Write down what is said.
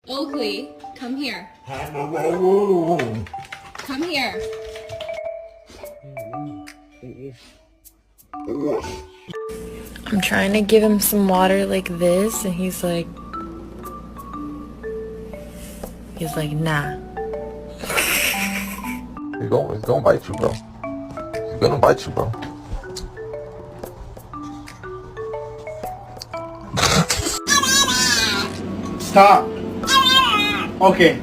Oakley, come here. Come here. I'm trying to give him some water like this, and he's like, nah. He's gonna bite you, bro. He's gonna bite you, bro. Stop. Okay.